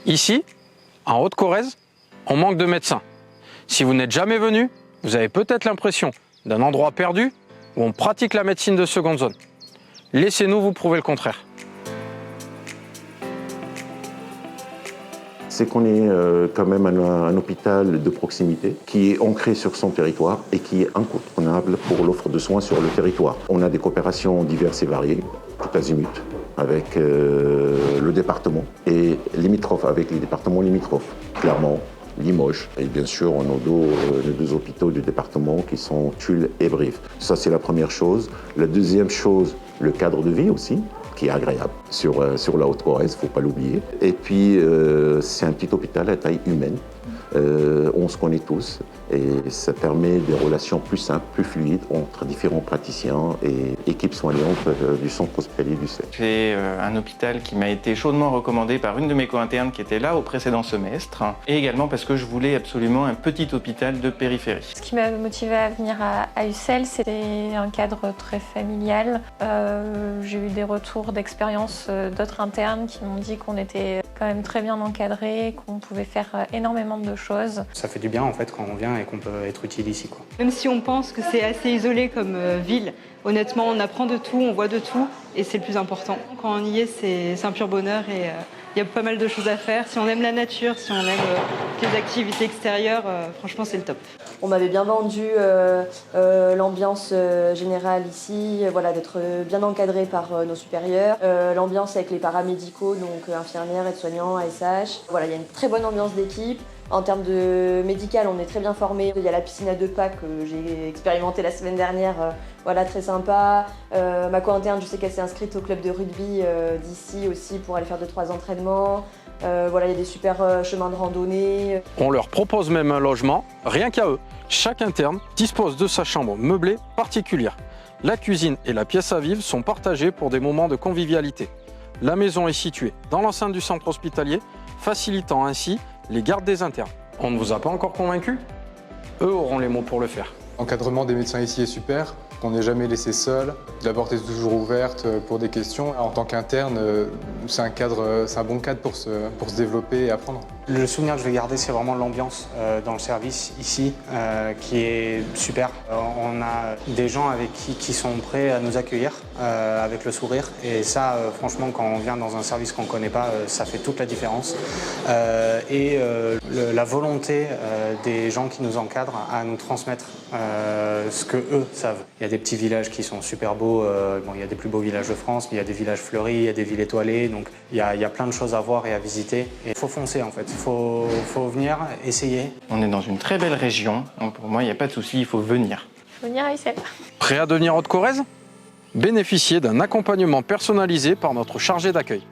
Ici, en Haute-Corrèze, on manque de médecins. Si vous n'êtes jamais venu, vous avez peut-être l'impression d'un endroit perdu où on pratique la médecine de seconde zone. Laissez-nous vous prouver le contraire. C'est qu'on est quand même un hôpital de proximité qui est ancré sur son territoire et qui est incontournable pour l'offre de soins sur le territoire. On a des coopérations diverses et variées, tout azimut, avec le département et limitrophes, avec les départements limitrophes, Clermont, Limoges. Et bien sûr, on a les deux hôpitaux du département qui sont Tulle et Brive. Ça, c'est la première chose. La deuxième chose, le cadre de vie aussi, qui est agréable sur la Haute-Corrèze, il ne faut pas l'oublier. Et puis, c'est un petit hôpital à taille humaine. On se connaît tous et ça permet des relations plus simples, plus fluides entre différents praticiens et équipes soignantes du centre hospitalier du CEF. C'est un hôpital qui m'a été chaudement recommandé par une de mes co-internes qui était là au précédent semestre et également parce que je voulais absolument un petit hôpital de périphérie. Ce qui m'a motivée à venir à UCL, c'était un cadre très familial. J'ai eu des retours d'expérience d'autres internes qui m'ont dit qu'on était quand même très bien encadrés, qu'on pouvait faire énormément de choses. Ça fait du bien en fait quand on vient et qu'on peut être utile ici, quoi. Même si on pense que c'est assez isolé comme ville, honnêtement on apprend de tout, on voit de tout et c'est le plus important. Quand on y est, c'est un pur bonheur et il y a pas mal de choses à faire. Si on aime la nature, si on aime les activités extérieures, franchement c'est le top. On m'avait bien vendu l'ambiance générale ici, voilà, d'être bien encadré par nos supérieurs, l'ambiance avec les paramédicaux, donc infirmières, aides-soignants, ASH. Voilà, il y a une très bonne ambiance d'équipe. En termes de médical, on est très bien formé. Il y a la piscine à 2 pas que j'ai expérimenté la semaine dernière, voilà, très sympa. Ma co-interne, je sais qu'elle s'est inscrite au club de rugby d'ici aussi pour aller faire 2-3 entraînements. Voilà, il y a des super chemins de randonnée. On leur propose même un logement, rien qu'à eux. Chaque interne dispose de sa chambre meublée particulière. La cuisine et la pièce à vivre sont partagées pour des moments de convivialité. La maison est située dans l'enceinte du centre hospitalier, facilitant ainsi les gardes des internes. On ne vous a pas encore convaincu? Eux auront les mots pour le faire. L'encadrement des médecins ici est super, on n'est jamais laissé seul, la porte est toujours ouverte pour des questions. En tant qu'interne, c'est un bon cadre pour se développer et apprendre. Le souvenir que je vais garder, c'est vraiment l'ambiance dans le service ici, qui est super. On a des gens avec qui sont prêts à nous accueillir avec le sourire. Et ça, franchement, quand on vient dans un service qu'on ne connaît pas, ça fait toute la différence. La volonté des gens qui nous encadrent à nous transmettre ce que eux savent. Il y a des petits villages qui sont super beaux. Il y a des plus beaux villages de France, mais il y a des villages fleuris, il y a des villes étoilées. Donc il y a plein de choses à voir et à visiter. Et il faut foncer en fait. Il faut venir, essayer. On est dans une très belle région, donc pour moi il n'y a pas de souci, il faut venir. Venir à UCL. Prêt à devenir Haute-Corrèze? Bénéficiez d'un accompagnement personnalisé par notre chargé d'accueil.